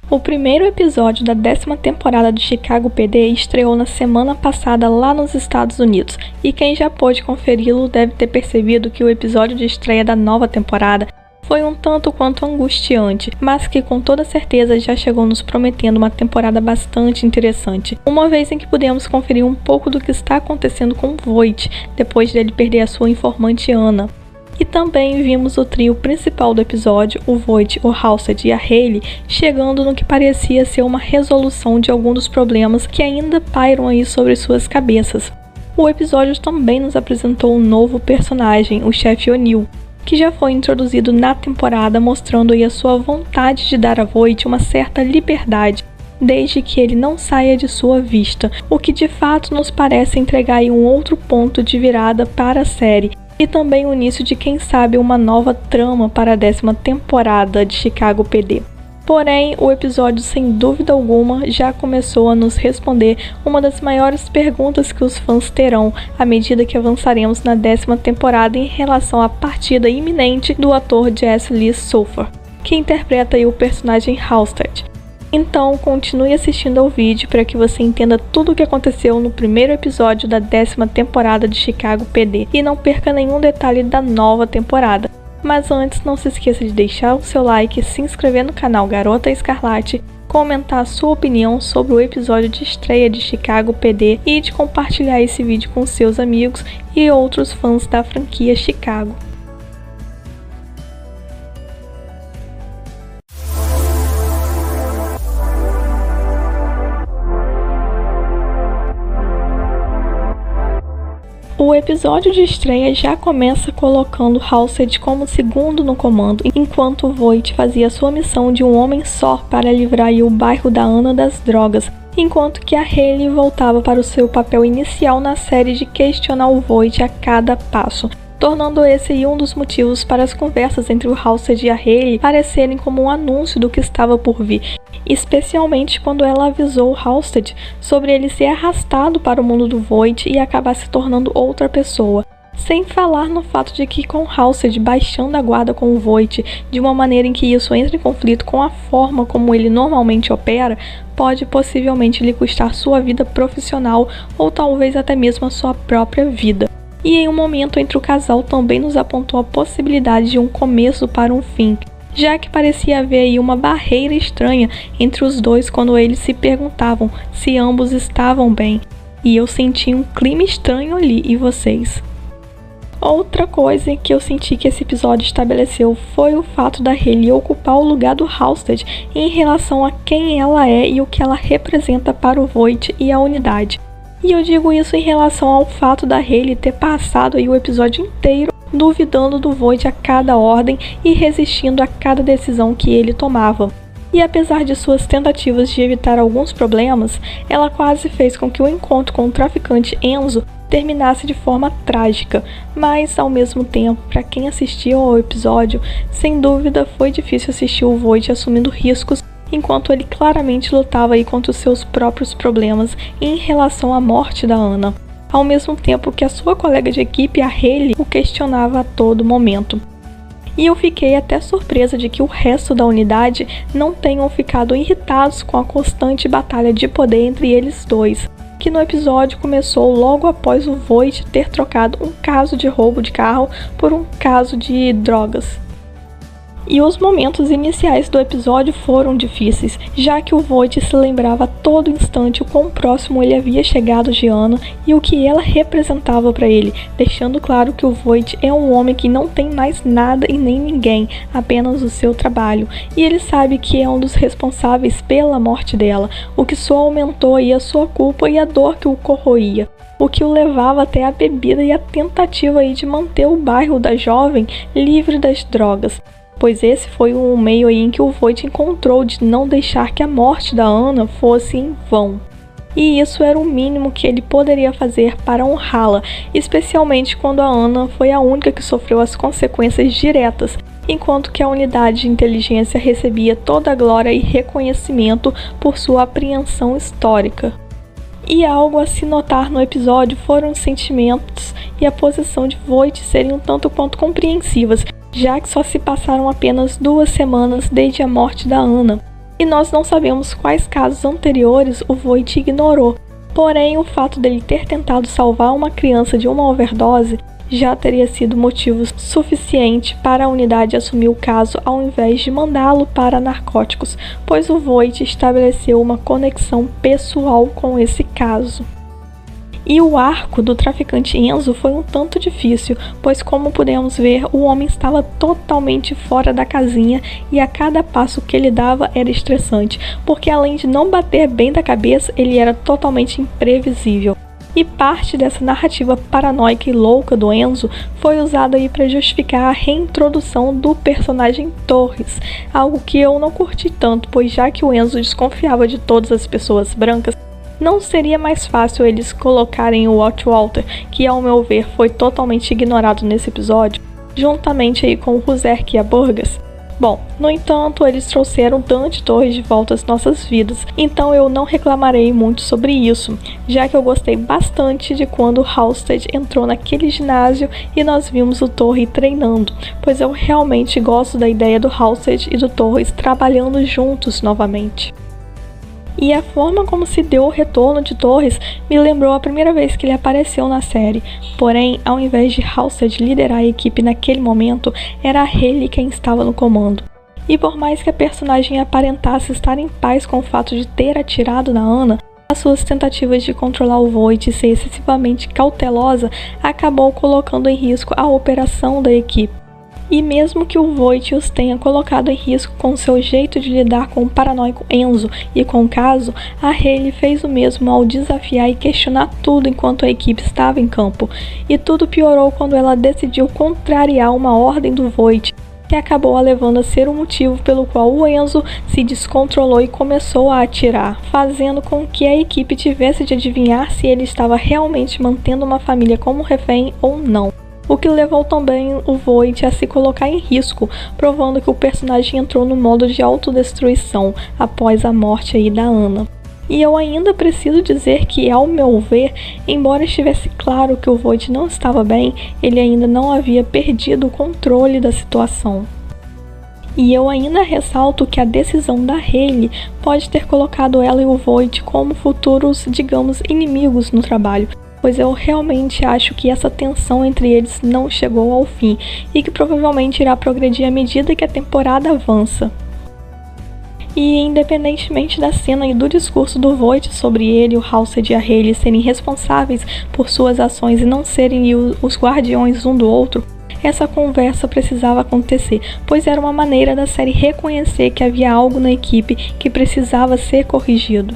O primeiro episódio da 10ª temporada de Chicago PD estreou na semana passada lá nos Estados Unidos, e quem já pôde conferi-lo deve ter percebido que o episódio de estreia da nova temporada foi um tanto quanto angustiante, mas que com toda certeza já chegou nos prometendo uma temporada bastante interessante, uma vez em que pudemos conferir um pouco do que está acontecendo com Voight, depois dele perder a sua informante Anna. E também vimos o trio principal do episódio, o Voight, o Halstead e a Hayley, chegando no que parecia ser uma resolução de alguns dos problemas que ainda pairam aí sobre suas cabeças. O episódio também nos apresentou um novo personagem, o chefe O'Neill, que já foi introduzido na temporada, mostrando aí a sua vontade de dar a Voight uma certa liberdade, desde que ele não saia de sua vista, o que de fato nos parece entregar aí um outro ponto de virada para a série, e também o início de, quem sabe, uma nova trama para a 10ª temporada de Chicago PD. Porém, o episódio, sem dúvida alguma, já começou a nos responder uma das maiores perguntas que os fãs terão à medida que avançaremos na 10ª temporada em relação à partida iminente do ator Jesse Lee Soffer, que interpreta aí o personagem Halstead. Então, continue assistindo ao vídeo para que você entenda tudo o que aconteceu no primeiro episódio da 10ª temporada de Chicago PD e não perca nenhum detalhe da nova temporada. Mas antes, não se esqueça de deixar o seu like, se inscrever no canal Garota Escarlate, comentar a sua opinião sobre o episódio de estreia de Chicago PD e de compartilhar esse vídeo com seus amigos e outros fãs da franquia Chicago. O episódio de estreia já começa colocando Halstead como segundo no comando, enquanto Voight fazia sua missão de um homem só para livrar o bairro da Anna das drogas, enquanto que a Hayley voltava para o seu papel inicial na série de questionar o Voight a cada passo, tornando esse um dos motivos para as conversas entre o Halstead e a Hayley parecerem como um anúncio do que estava por vir, especialmente quando ela avisou o Halstead sobre ele ser arrastado para o mundo do Voight e acabar se tornando outra pessoa. Sem falar no fato de que, com Halstead baixando a guarda com o Voight de uma maneira em que isso entra em conflito com a forma como ele normalmente opera, pode possivelmente lhe custar sua vida profissional ou talvez até mesmo a sua própria vida. E em um momento entre o casal também nos apontou a possibilidade de um começo para um fim, já que parecia haver aí uma barreira estranha entre os dois quando eles se perguntavam se ambos estavam bem. E eu senti um clima estranho ali, e vocês? Outra coisa que eu senti que esse episódio estabeleceu foi o fato da Hayley ocupar o lugar do Halstead em relação a quem ela é e o que ela representa para o Voight e a unidade. E eu digo isso em relação ao fato da Hayley ter passado aí o episódio inteiro duvidando do Voight a cada ordem e resistindo a cada decisão que ele tomava. E apesar de suas tentativas de evitar alguns problemas, ela quase fez com que o encontro com o traficante Enzo terminasse de forma trágica, mas ao mesmo tempo, para quem assistiu ao episódio, sem dúvida foi difícil assistir o Voight assumindo riscos enquanto ele claramente lutava aí contra os seus próprios problemas em relação à morte da Anna, ao mesmo tempo que a sua colega de equipe, a Hayley, o questionava a todo momento. E eu fiquei até surpresa de que o resto da unidade não tenham ficado irritados com a constante batalha de poder entre eles dois, que no episódio começou logo após o Voight ter trocado um caso de roubo de carro por um caso de drogas. E os momentos iniciais do episódio foram difíceis, já que o Voight se lembrava a todo instante o quão próximo ele havia chegado de Anna e o que ela representava para ele, deixando claro que o Voight é um homem que não tem mais nada e nem ninguém, apenas o seu trabalho, e ele sabe que é um dos responsáveis pela morte dela, o que só aumentou aí a sua culpa e a dor que o corroía, o que o levava até a bebida e a tentativa aí de manter o bairro da jovem livre das drogas, pois esse foi um meio aí em que o Voight encontrou de não deixar que a morte da Anna fosse em vão. E isso era o mínimo que ele poderia fazer para honrá-la, especialmente quando a Anna foi a única que sofreu as consequências diretas, enquanto que a unidade de inteligência recebia toda a glória e reconhecimento por sua apreensão histórica. E algo a se notar no episódio foram os sentimentos e a posição de Voight serem um tanto quanto compreensivas, já que só se passaram apenas 2 semanas desde a morte da Anna. E nós não sabemos quais casos anteriores o Voight ignorou, porém o fato dele ter tentado salvar uma criança de uma overdose já teria sido motivo suficiente para a unidade assumir o caso ao invés de mandá-lo para narcóticos, pois o Voight estabeleceu uma conexão pessoal com esse caso. E o arco do traficante Enzo foi um tanto difícil, pois como pudemos ver, o homem estava totalmente fora da casinha e a cada passo que ele dava era estressante, porque além de não bater bem da cabeça, ele era totalmente imprevisível. E parte dessa narrativa paranoica e louca do Enzo foi usada aí para justificar a reintrodução do personagem Torres, algo que eu não curti tanto, pois já que o Enzo desconfiava de todas as pessoas brancas, não seria mais fácil eles colocarem o Walt Walter, que ao meu ver foi totalmente ignorado nesse episódio, juntamente aí com o Ruzerkia Burgas? Bom, no entanto, eles trouxeram Dante Torres de volta às nossas vidas, então eu não reclamarei muito sobre isso, já que eu gostei bastante de quando Halstead entrou naquele ginásio e nós vimos o Torres treinando, pois eu realmente gosto da ideia do Halstead e do Torres trabalhando juntos novamente. E a forma como se deu o retorno de Torres me lembrou a primeira vez que ele apareceu na série. Porém, ao invés de Halstead liderar a equipe naquele momento, era a Hayley quem estava no comando. E por mais que a personagem aparentasse estar em paz com o fato de ter atirado na Anna, as suas tentativas de controlar o Voight e ser excessivamente cautelosa acabou colocando em risco a operação da equipe. E mesmo que o Voight os tenha colocado em risco com seu jeito de lidar com o paranoico Enzo e com o caso, a Hayley fez o mesmo ao desafiar e questionar tudo enquanto a equipe estava em campo. E tudo piorou quando ela decidiu contrariar uma ordem do Voight, que acabou a levando a ser o motivo pelo qual o Enzo se descontrolou e começou a atirar, fazendo com que a equipe tivesse de adivinhar se ele estava realmente mantendo uma família como refém ou não. O que levou também o Voight a se colocar em risco, provando que o personagem entrou no modo de autodestruição após a morte aí da Anna. E eu ainda preciso dizer que, ao meu ver, embora estivesse claro que o Voight não estava bem, ele ainda não havia perdido o controle da situação. E eu ainda ressalto que a decisão da Hayley pode ter colocado ela e o Voight como futuros, digamos, inimigos no trabalho, pois eu realmente acho que essa tensão entre eles não chegou ao fim e que provavelmente irá progredir à medida que a temporada avança. E independentemente da cena e do discurso do Voight sobre ele, o Halstead e a Hayley serem responsáveis por suas ações e não serem os guardiões um do outro, essa conversa precisava acontecer, pois era uma maneira da série reconhecer que havia algo na equipe que precisava ser corrigido.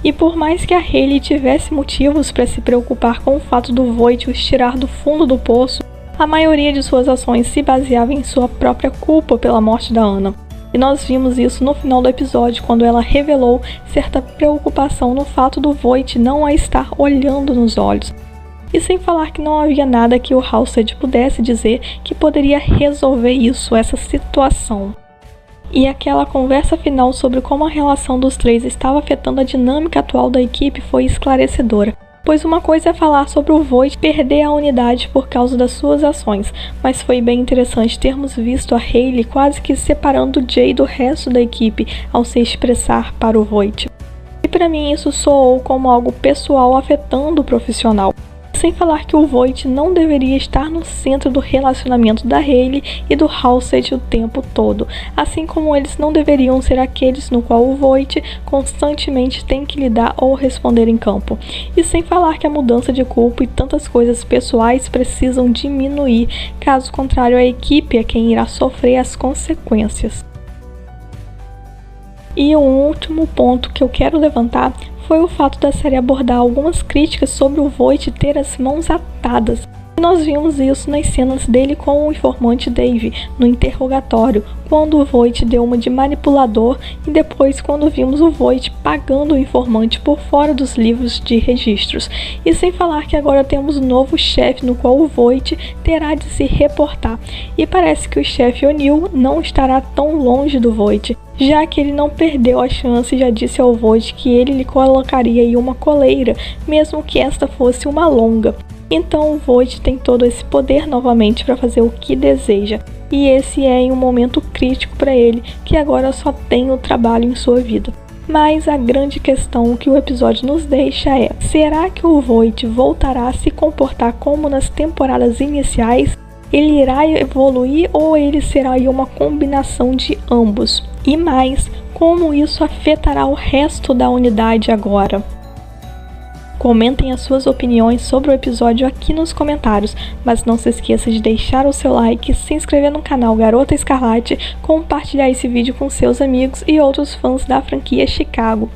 E por mais que a Hayley tivesse motivos para se preocupar com o fato do Voight os tirar do fundo do poço, a maioria de suas ações se baseava em sua própria culpa pela morte da Anna. E nós vimos isso no final do episódio, quando ela revelou certa preocupação no fato do Voight não a estar olhando nos olhos. E sem falar que não havia nada que o Halstead pudesse dizer que poderia resolver isso, essa situação. E aquela conversa final sobre como a relação dos três estava afetando a dinâmica atual da equipe foi esclarecedora, pois uma coisa é falar sobre o Voight perder a unidade por causa das suas ações, mas foi bem interessante termos visto a Hayley quase que separando o Jay do resto da equipe ao se expressar para o Voight. E para mim isso soou como algo pessoal afetando o profissional. Sem falar que o Voight não deveria estar no centro do relacionamento da Hayley e do Halstead o tempo todo, assim como eles não deveriam ser aqueles no qual o Voight constantemente tem que lidar ou responder em campo. E sem falar que a mudança de culpa e tantas coisas pessoais precisam diminuir, caso contrário a equipe é quem irá sofrer as consequências. E o último ponto que eu quero levantar foi o fato da série abordar algumas críticas sobre o Voight ter as mãos atadas. E nós vimos isso nas cenas dele com o informante Dave, no interrogatório, quando o Voight deu uma de manipulador e depois quando vimos o Voight pagando o informante por fora dos livros de registros. E sem falar que agora temos um novo chefe no qual o Voight terá de se reportar. E parece que o chefe O'Neill não estará tão longe do Voight, já que ele não perdeu a chance e já disse ao Voight que ele lhe colocaria em uma coleira, mesmo que esta fosse uma longa. Então o Voight tem todo esse poder novamente para fazer o que deseja, e esse é em um momento crítico para ele, que agora só tem o trabalho em sua vida. Mas a grande questão que o episódio nos deixa é: será que o Voight voltará a se comportar como nas temporadas iniciais? Ele irá evoluir ou ele será uma combinação de ambos? E mais, como isso afetará o resto da unidade agora? Comentem as suas opiniões sobre o episódio aqui nos comentários, mas não se esqueça de deixar o seu like, se inscrever no canal Garota Escarlate, compartilhar esse vídeo com seus amigos e outros fãs da franquia Chicago.